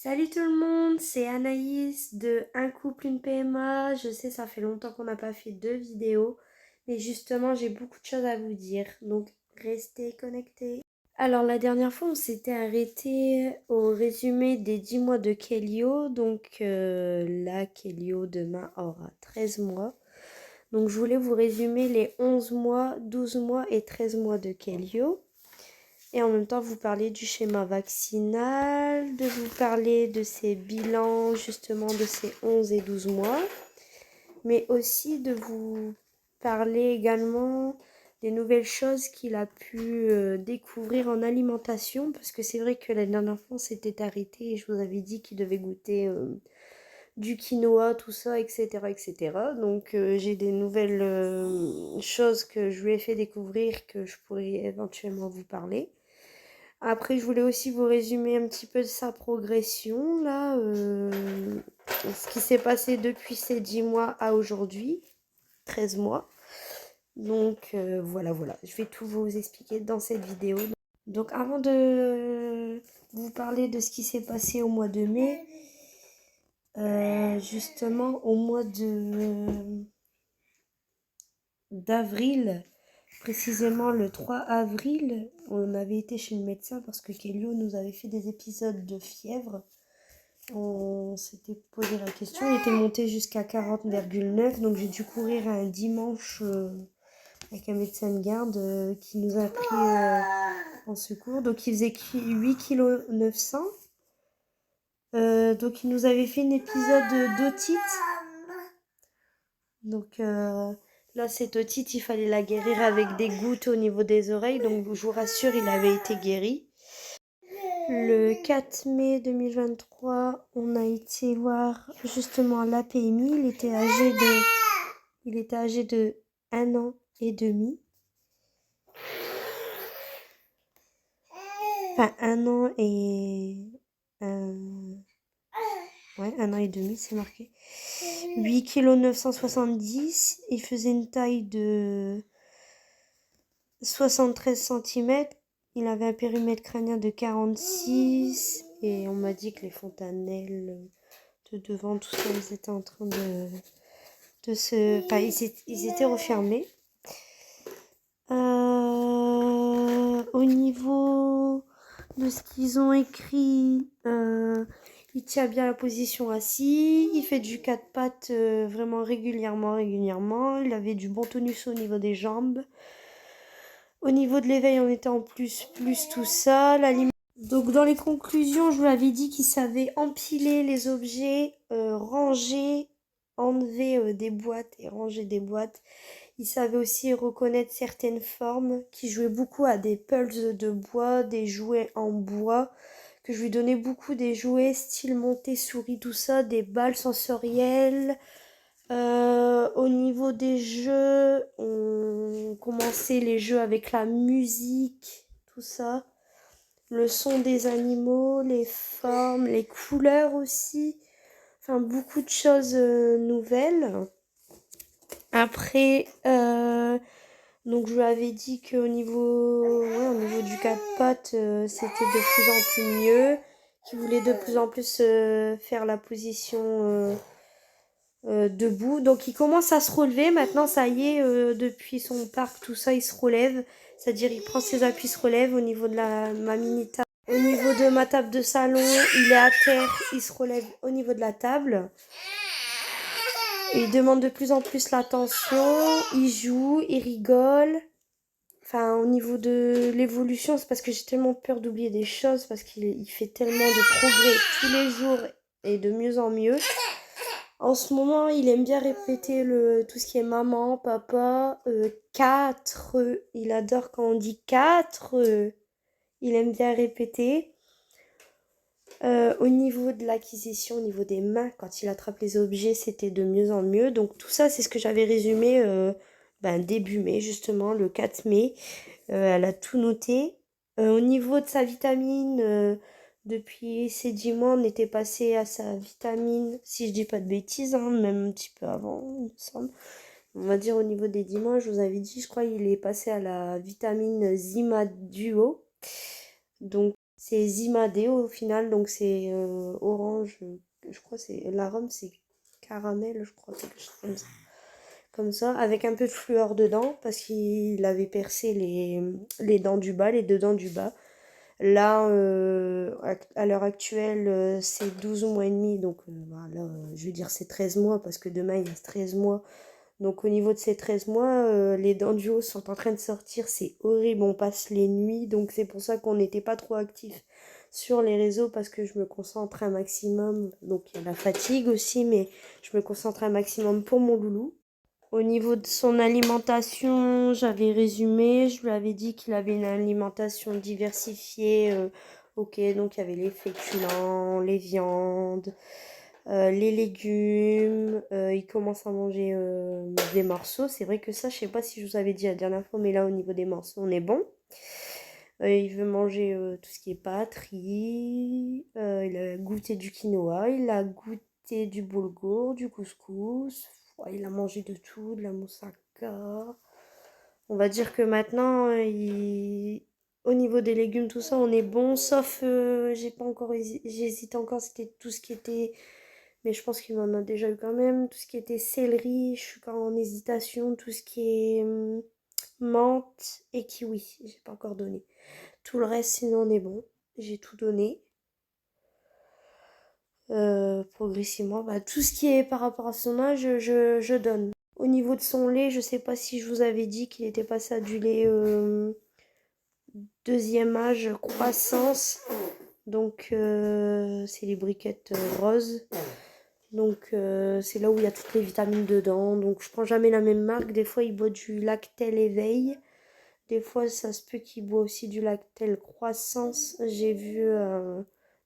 Salut tout le monde, c'est Anaïs de Un couple, une PMA. Je sais, ça fait longtemps qu'on n'a pas fait de vidéos, mais justement, j'ai beaucoup de choses à vous dire, donc restez connectés. Alors, la dernière fois, on s'était arrêté au résumé des 10 mois de Kelio. Donc, là, Kelio, demain, aura 13 mois. Donc, je voulais vous résumer les 11 mois, 12 mois et 13 mois de Kelio. Et en même temps, vous parler du schéma vaccinal, de vous parler de ses bilans, justement, de ces 11 et 12 mois. Mais aussi de vous parler également des nouvelles choses qu'il a pu découvrir en alimentation. Parce que c'est vrai que la dernière fois, on s'était arrêté et je vous avais dit qu'il devait goûter du quinoa, tout ça, etc. etc. Donc j'ai des nouvelles choses que je lui ai fait découvrir que je pourrais éventuellement vous parler. Après, je voulais aussi vous résumer un petit peu de sa progression, là, ce qui s'est passé depuis ces 10 mois à aujourd'hui, 13 mois. Donc, voilà, je vais tout vous expliquer dans cette vidéo. Donc, avant de vous parler de ce qui s'est passé au mois de mai, justement, au mois d'avril, précisément le 3 avril, on avait été chez le médecin parce que Kelio nous avait fait des épisodes de fièvre. On s'était posé la question, il était monté jusqu'à 40,9, donc j'ai dû courir un dimanche avec un médecin de garde qui nous a pris en secours. Donc il faisait 8,9 kg. Donc il nous avait fait un épisode d'otite. Donc là, cette otite, il fallait la guérir avec des gouttes au niveau des oreilles. Donc je vous rassure, il avait été guéri. Le 4 mai 2023, on a été voir justement l'APMI. Il était âgé de 1 an et demi. Enfin, 1 an et... ouais, 1 an et demi, c'est marqué. 8,970 kg. Il faisait une taille de 73 cm. Il avait un périmètre crânien de 46. Et on m'a dit que les fontanelles de devant, tout ça, ils étaient en train de se... Enfin, ils étaient refermés. Au niveau de ce qu'ils ont écrit, il tient bien la position assis, il fait du 4 pattes vraiment régulièrement. Il avait du bon tonus au niveau des jambes. Au niveau de l'éveil, on était en plus tout ça. Donc dans les conclusions, je vous avais dit qu'il savait empiler les objets, ranger, enlever des boîtes et ranger des boîtes. Il savait aussi reconnaître certaines formes, qui jouait beaucoup à des pulses de bois, des jouets en bois, que je lui donnais beaucoup des jouets style Montessori, tout ça, des balles sensorielles. Au niveau des jeux, on commençait les jeux avec la musique, tout ça. Le son des animaux, les formes, les couleurs aussi. Enfin, beaucoup de choses nouvelles. Après, donc je lui avais dit qu'au niveau, ouais, au niveau du 4 pattes, c'était de plus en plus mieux. Qu'il voulait de plus en plus faire la position debout. Donc il commence à se relever. Maintenant, ça y est, depuis son parc, tout ça, il se relève. C'est-à-dire, il prend ses appuis, il se relève au niveau de ma mini table. Au niveau de ma table de salon, il est à terre, il se relève au niveau de la table. Il demande de plus en plus l'attention, il joue, il rigole. Enfin, au niveau de l'évolution, c'est parce que j'ai tellement peur d'oublier des choses, parce qu'il fait tellement de progrès tous les jours et de mieux en mieux. En ce moment, il aime bien répéter tout ce qui est maman, papa, 4. Il adore quand on dit 4. Il aime bien répéter. Au niveau de l'acquisition, au niveau des mains, quand il attrape les objets, c'était de mieux en mieux. Donc tout ça, c'est ce que j'avais résumé début mai, justement, le 4 mai. Elle a tout noté. Au niveau de sa vitamine, depuis ces 10 mois, on était passé à sa vitamine, si je dis pas de bêtises, hein, même un petit peu avant, il me semble. On va dire au niveau des 10 mois, je vous avais dit, je crois, il est passé à la vitamine Zima Duo. Donc C'est Zimadé au final, donc c'est orange. Je crois que c'est l'arôme, c'est caramel, je crois, quelque chose comme ça, avec un peu de fluor dedans, parce qu'il avait percé les dents du bas, les deux dents du bas. Là, à l'heure actuelle, c'est 12 mois et demi, donc voilà, je vais dire c'est 13 mois, parce que demain il y a 13 mois. Donc au niveau de ces 13 mois, les dents du haut sont en train de sortir, c'est horrible, on passe les nuits, donc c'est pour ça qu'on n'était pas trop actif sur les réseaux, parce que je me concentre un maximum, donc il y a la fatigue aussi, mais je me concentre un maximum pour mon loulou. Au niveau de son alimentation, j'avais résumé, je lui avais dit qu'il avait une alimentation diversifiée. Ok, donc il y avait les féculents, les viandes, les légumes. Il commence à manger des morceaux. C'est vrai que ça, je sais pas si je vous avais dit la dernière fois, mais là au niveau des morceaux, on est bon. Il veut manger tout ce qui est pâtes, riz. Il a goûté du quinoa, il a goûté du boulgour, du couscous. Ouais, il a mangé de tout, de la moussaka. On va dire que maintenant, au niveau des légumes, tout ça, on est bon. Sauf, j'ai pas encore, j'hésite encore. C'était tout ce qui était, mais je pense qu'il m'en a déjà eu quand même. Tout ce qui était céleri, je suis quand en hésitation. Tout ce qui est menthe et kiwi, j'ai pas encore donné. Tout le reste, sinon, on est bon. J'ai tout donné. Progressivement, bah, tout ce qui est par rapport à son âge, je donne. Au niveau de son lait, je sais pas si je vous avais dit qu'il était passé à du lait deuxième âge, croissance. Donc, c'est les briquettes roses. Donc, c'est là où il y a toutes les vitamines dedans. Donc, je prends jamais la même marque. Des fois, il boit du Lactel Éveil. Des fois, ça se peut qu'il boit aussi du Lactel Croissance. J'ai vu,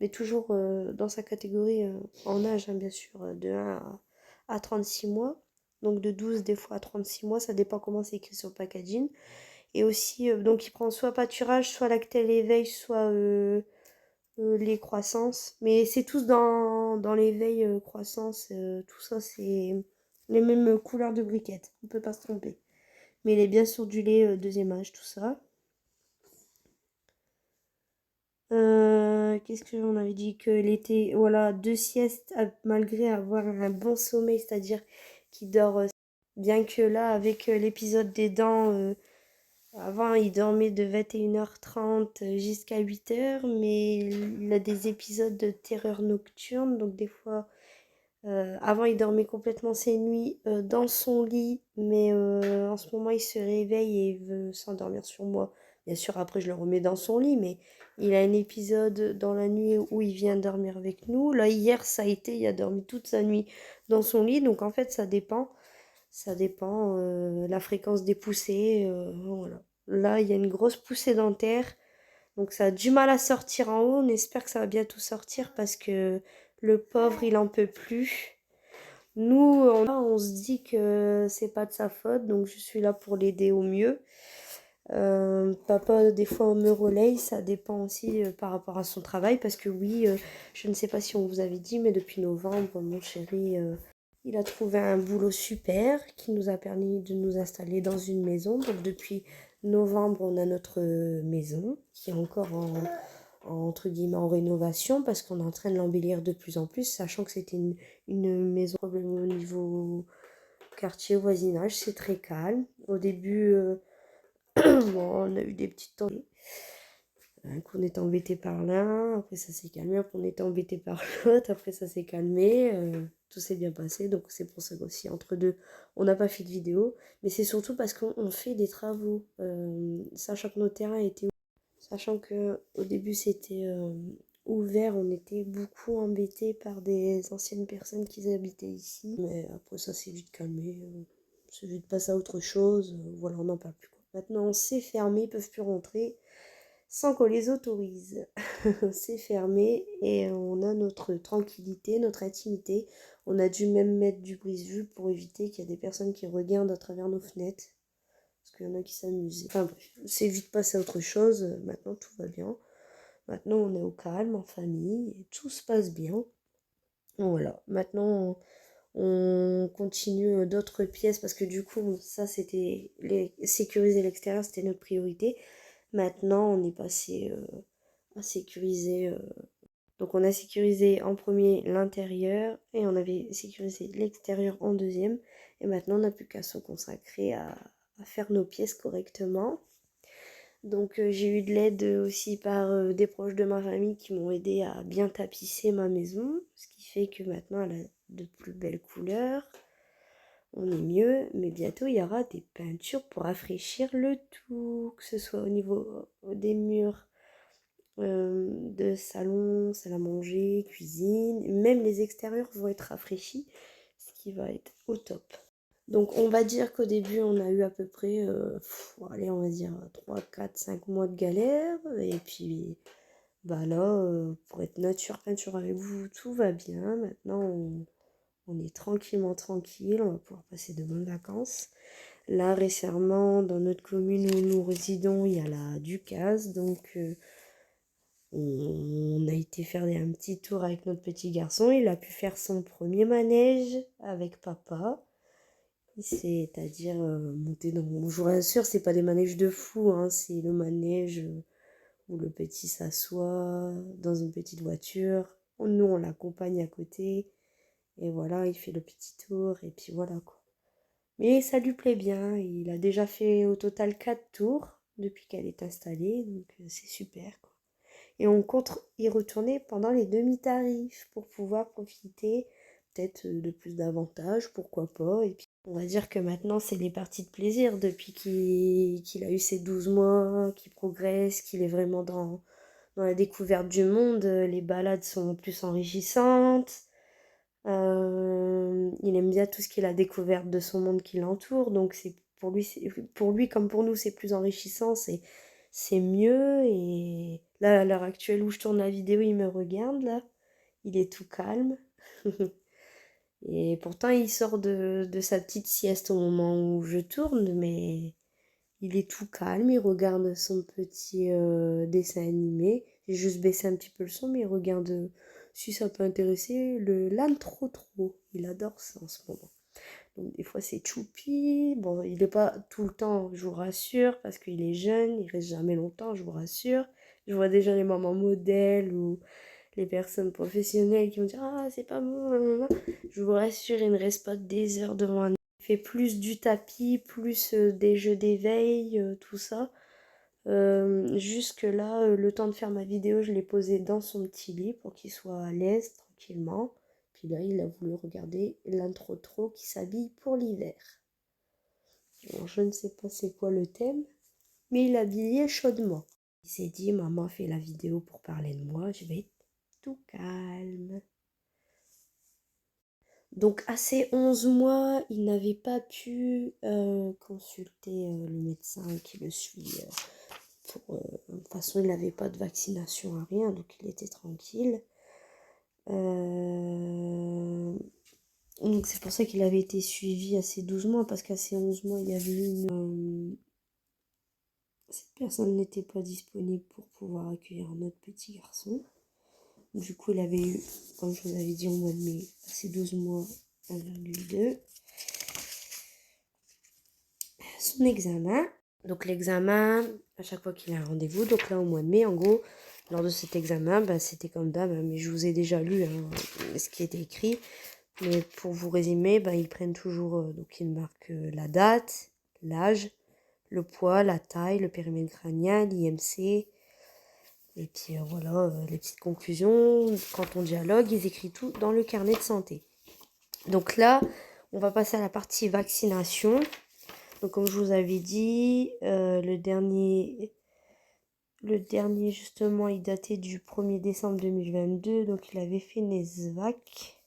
mais toujours dans sa catégorie en âge, hein, bien sûr, de 1 à 36 mois. Donc de 12 des fois à 36 mois, ça dépend comment c'est écrit sur le packaging. Et aussi, donc il prend soit pâturage, soit Lactel Éveil, soit les croissances. Mais c'est tous dans l'éveil croissance, tout ça, c'est les mêmes couleurs de briquettes. On peut pas se tromper. Mais il est bien sur du lait deuxième âge, tout ça. Qu'est-ce que on avait dit que l'été, voilà, deux siestes malgré avoir un bon sommeil, c'est-à-dire qu'il dort, bien que là, avec l'épisode des dents, avant il dormait de 21h30 jusqu'à 8h, mais il a des épisodes de terreur nocturne, donc des fois, avant il dormait complètement ses nuits dans son lit, mais en ce moment il se réveille et il veut s'endormir sur moi. Bien sûr, après je le remets dans son lit, mais il a un épisode dans la nuit où il vient dormir avec nous. Là, hier, ça a été, il a dormi toute sa nuit dans son lit. Donc, en fait, ça dépend. Ça dépend la fréquence des poussées. Voilà. Là, il y a une grosse poussée dentaire. Donc, ça a du mal à sortir en haut. On espère que ça va bientôt sortir parce que le pauvre, il en peut plus. Nous, on se dit que c'est pas de sa faute. Donc, je suis là pour l'aider au mieux. Papa, des fois, on me relaye, ça dépend aussi par rapport à son travail, parce que oui, je ne sais pas si on vous avait dit, mais depuis novembre, mon chéri, il a trouvé un boulot super qui nous a permis de nous installer dans une maison. Donc depuis novembre, on a notre maison qui est encore entre guillemets en rénovation, parce qu'on est en train de l'embellir de plus en plus, sachant que c'était une maison problème au niveau quartier, voisinage, c'est très calme. Au début, bon, on a eu des petites tensions. Qu'on était embêté par l'un, après ça s'est calmé, après on était embêté par l'autre, après ça s'est calmé, tout s'est bien passé, donc c'est pour ça qu'aussi entre deux, on n'a pas fait de vidéo, mais c'est surtout parce qu'on fait des travaux, sachant que nos terrains étaient sachant que au début c'était ouvert, on était beaucoup embêtés par des anciennes personnes qui habitaient ici, mais après ça s'est vite calmé, c'est vite passé à autre chose, voilà, on n'en parle plus quoi. Maintenant c'est fermé, ils peuvent plus rentrer sans qu'on les autorise. C'est fermé et on a notre tranquillité, notre intimité. On a dû même mettre du brise-vue pour éviter qu'il y ait des personnes qui regardent à travers nos fenêtres. Parce qu'il y en a qui s'amusent. Enfin bref, c'est vite passé à autre chose. Maintenant tout va bien. Maintenant on est au calme, en famille, et tout se passe bien. Voilà. Maintenant on continue d'autres pièces parce que du coup ça c'était sécuriser l'extérieur, c'était notre priorité. Maintenant on est passé à sécuriser. Donc on a sécurisé en premier l'intérieur et on avait sécurisé l'extérieur en deuxième. Et maintenant on n'a plus qu'à se consacrer à faire nos pièces correctement. Donc j'ai eu de l'aide aussi par des proches de ma famille qui m'ont aidé à bien tapisser ma maison. Ce qui fait que maintenant elle a de plus belles couleurs. On est mieux, mais bientôt il y aura des peintures pour rafraîchir le tout, que ce soit au niveau des murs de salon, salle à manger, cuisine, même les extérieurs vont être rafraîchis, ce qui va être au top. Donc on va dire qu'au début on a eu à peu près, allez on va dire 3, 4, 5 mois de galère, et puis bah là, pour être nature peinture avec vous, tout va bien, maintenant on est tranquillement tranquille, on va pouvoir passer de bonnes vacances. Là récemment dans notre commune où nous résidons il y a la Ducasse, donc on a été faire un petit tour avec notre petit garçon. Il a pu faire son premier manège avec papa. C'est-à-dire monter dans... Je vous rassure, c'est pas des manèges de fou, hein, c'est le manège où le petit s'assoit dans une petite voiture. Nous, on l'accompagne à côté. Et voilà, il fait le petit tour. Et puis voilà, quoi. Mais ça lui plaît bien. Il a déjà fait au total 4 tours depuis qu'elle est installée. Donc c'est super, quoi. Et on compte y retourner pendant les demi-tarifs pour pouvoir profiter peut-être de plus d'avantages, pourquoi pas. Et puis on va dire que maintenant c'est les parties de plaisir depuis qu'il a eu ses 12 mois, qu'il progresse, qu'il est vraiment dans la découverte du monde. Les balades sont plus enrichissantes. Il aime bien tout ce qui est la découverte de son monde qui l'entoure. Donc pour lui comme pour nous c'est plus enrichissant, c'est mieux. Et là, à l'heure actuelle où je tourne la vidéo, il me regarde, là. Il est tout calme. Et pourtant, il sort de sa petite sieste au moment où je tourne, mais il est tout calme. Il regarde son petit dessin animé. J'ai juste baissé un petit peu le son, mais il regarde si ça peut intéresser l'âne trop trop. Il adore ça en ce moment. Donc des fois c'est choupi, bon il n'est pas tout le temps, je vous rassure, parce qu'il est jeune, il reste jamais longtemps, je vous rassure. Je vois déjà les mamans modèles ou les personnes professionnelles qui vont dire ah c'est pas bon, blablabla. Je vous rassure, il ne reste pas des heures devant un. Il fait plus du tapis, plus des jeux d'éveil, tout ça. Jusque là, le temps de faire ma vidéo, je l'ai posé dans son petit lit pour qu'il soit à l'aise tranquillement. Puis là, il a voulu regarder l'intro trop qui s'habille pour l'hiver. Alors, je ne sais pas c'est quoi le thème, mais il a habillé chaudement. Il s'est dit, maman fait la vidéo pour parler de moi, je vais être tout calme. Donc à ses 11 mois, il n'avait pas pu consulter le médecin qui le suit. De toute façon, il n'avait pas de vaccination à rien, donc il était tranquille. Donc c'est pour ça qu'il avait été suivi à ses 12 mois, parce qu'à ses 11 mois, il y avait une... cette personne n'était pas disponible pour pouvoir accueillir notre petit garçon. Du coup, il avait eu, comme je vous avais dit, au mois de mai, à ses 12 mois, 1,2. Son examen. Donc l'examen, à chaque fois qu'il a un rendez-vous, donc là au mois de mai, en gros, lors de cet examen, bah, c'était comme d'hab, mais je vous ai déjà lu ce qui était écrit. Mais pour vous résumer, bah, ils prennent toujours, donc ils marquent la date, l'âge, le poids, la taille, le périmètre crânien, l'IMC. Et puis voilà, les petites conclusions. Quand on dialogue, ils écrivent tout dans le carnet de santé. Donc là, on va passer à la partie vaccination. Donc comme je vous avais dit, le dernier justement, il datait du 1er décembre 2022, donc il avait fait Nesvac.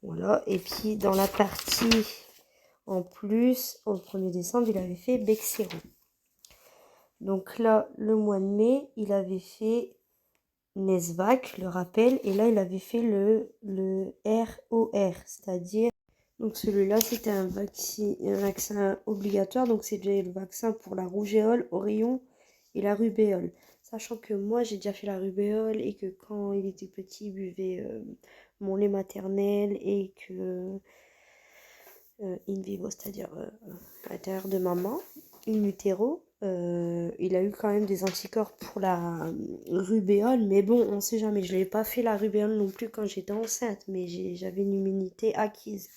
Voilà, et puis dans la partie en plus, au 1er décembre, il avait fait Bexero. Donc là, le mois de mai, il avait fait Nesvac, le rappel, et là, il avait fait le ROR, c'est-à-dire... Donc celui-là, c'était un vaccin obligatoire. Donc c'est déjà le vaccin pour la rougeole, orion et la rubéole. Sachant que moi, j'ai déjà fait la rubéole et que quand il était petit, il buvait mon lait maternel et que in vivo, c'est-à-dire à l'intérieur de maman. in utero. Il a eu quand même des anticorps pour la rubéole, mais bon, on sait jamais. Je l'ai pas fait la rubéole non plus quand j'étais enceinte, mais j'avais une immunité acquise.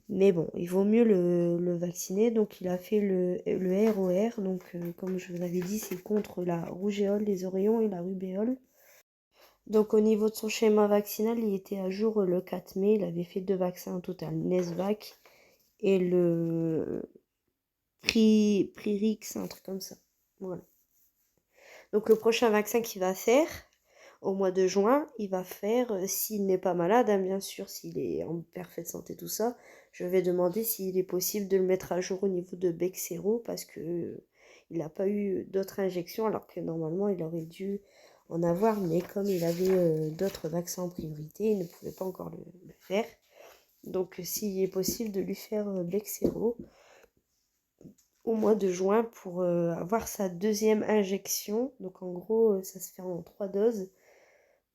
Mais bon, il vaut mieux le vacciner. Donc, il a fait le ROR. Donc, comme je vous avais dit, c'est contre la rougeole, les oreillons et la rubéole. Donc, au niveau de son schéma vaccinal, il était à jour le 4 mai. Il avait fait 2 vaccins au total, Nesvac et le Pririx, un truc comme ça. Voilà. Donc, le prochain vaccin qu'il va faire, au mois de juin, il va faire, s'il n'est pas malade, hein, bien sûr, s'il est en parfaite santé, tout ça, je vais demander s'il est possible de le mettre à jour au niveau de Bexero parce que il n'a pas eu d'autres injections alors que normalement il aurait dû en avoir, mais comme il avait d'autres vaccins en priorité, il ne pouvait pas encore le faire. Donc s'il est possible de lui faire Bexero au mois de juin pour avoir sa deuxième injection. Donc en gros, ça se fait en 3 doses.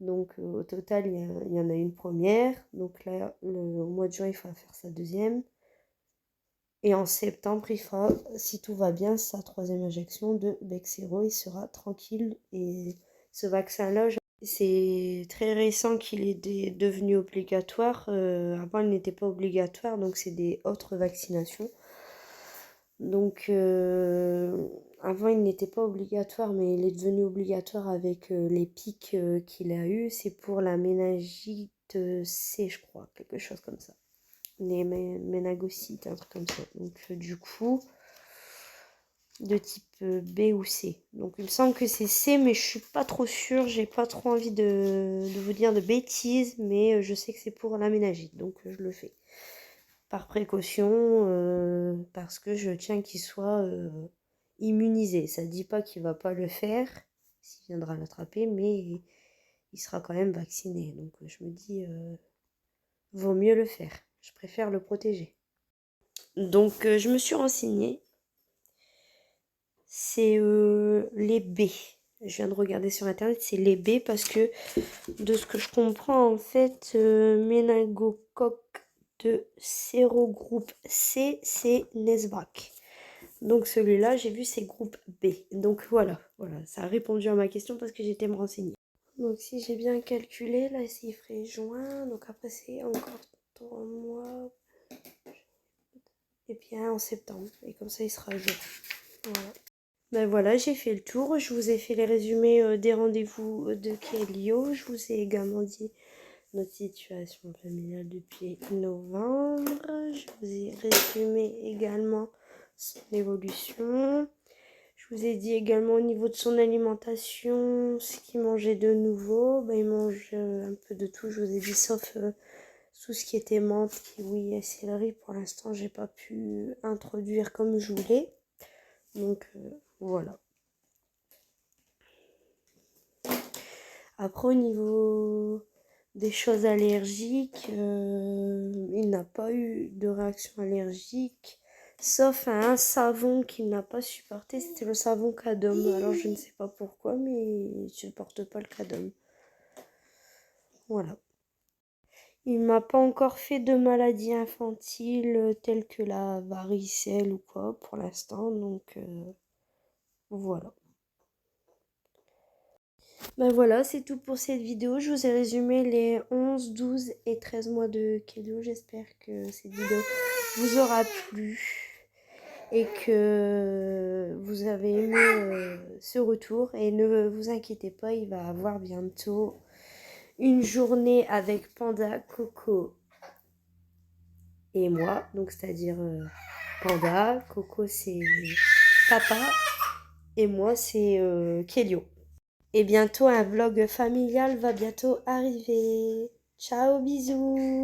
Donc au total, il y en a une première. Donc là, au mois de juin, il va faire sa deuxième. Et en septembre, il fera, si tout va bien, sa troisième injection de Bexero. Il sera tranquille. Et ce vaccin-là, c'est très récent qu'il est devenu obligatoire. Avant, il n'était pas obligatoire, donc c'est des autres vaccinations. Donc, avant, il n'était pas obligatoire, mais il est devenu obligatoire avec les pics qu'il a eu. C'est pour la méningite C, je crois, quelque chose comme ça. Les méningocytes, un truc comme ça. Donc, du coup, de type B ou C. Donc, il me semble que c'est C, mais je suis pas trop sûre. J'ai pas trop envie de vous dire de bêtises, mais je sais que c'est pour la méningite, donc je le fais. Par précaution, parce que je tiens qu'il soit immunisé. Ça ne dit pas qu'il va pas le faire, s'il viendra l'attraper, mais il sera quand même vacciné. Donc je me dis, vaut mieux le faire. Je préfère le protéger. Donc je me suis renseignée. C'est les B. Je viens de regarder sur internet, c'est les B parce que de ce que je comprends, en fait, méningocoque de sérogroupe C, c'est Nesvac. Donc celui-là, j'ai vu, c'est groupe B. Donc voilà, ça a répondu à ma question parce que j'étais me renseigner. Donc si j'ai bien calculé, là, il ferait juin. Donc après, c'est encore 3 mois. Et bien en septembre. Et comme ça, il sera à jour. Voilà. Ben voilà, j'ai fait le tour. Je vous ai fait les résumés des rendez-vous de Kelio. Je vous ai également dit notre situation familiale depuis novembre. Je vous ai résumé également son évolution. Je vous ai dit également au niveau de son alimentation, ce qu'il mangeait de nouveau. Ben, il mange un peu de tout, je vous ai dit, sauf tout ce qui était menthe, kiwi et céleri. Pour l'instant, j'ai pas pu introduire comme je voulais. Donc voilà. Après, au niveau des choses allergiques, il n'a pas eu de réaction allergique, sauf à un savon qu'il n'a pas supporté, c'était le savon Cadom. Alors je ne sais pas pourquoi, mais il ne supporte pas le Cadom. Voilà. Il m'a pas encore fait de maladie infantile telle que la varicelle ou quoi pour l'instant, donc voilà. Ben voilà, c'est tout pour cette vidéo. Je vous ai résumé les 11, 12 et 13 mois de Kelio. J'espère que cette vidéo vous aura plu et que vous avez aimé ce retour. Et ne vous inquiétez pas, il va avoir bientôt une journée avec Panda, Coco et moi. Donc c'est-à-dire Panda, Coco c'est papa et moi c'est Kelio. Et bientôt, un vlog familial va bientôt arriver. Ciao, bisous!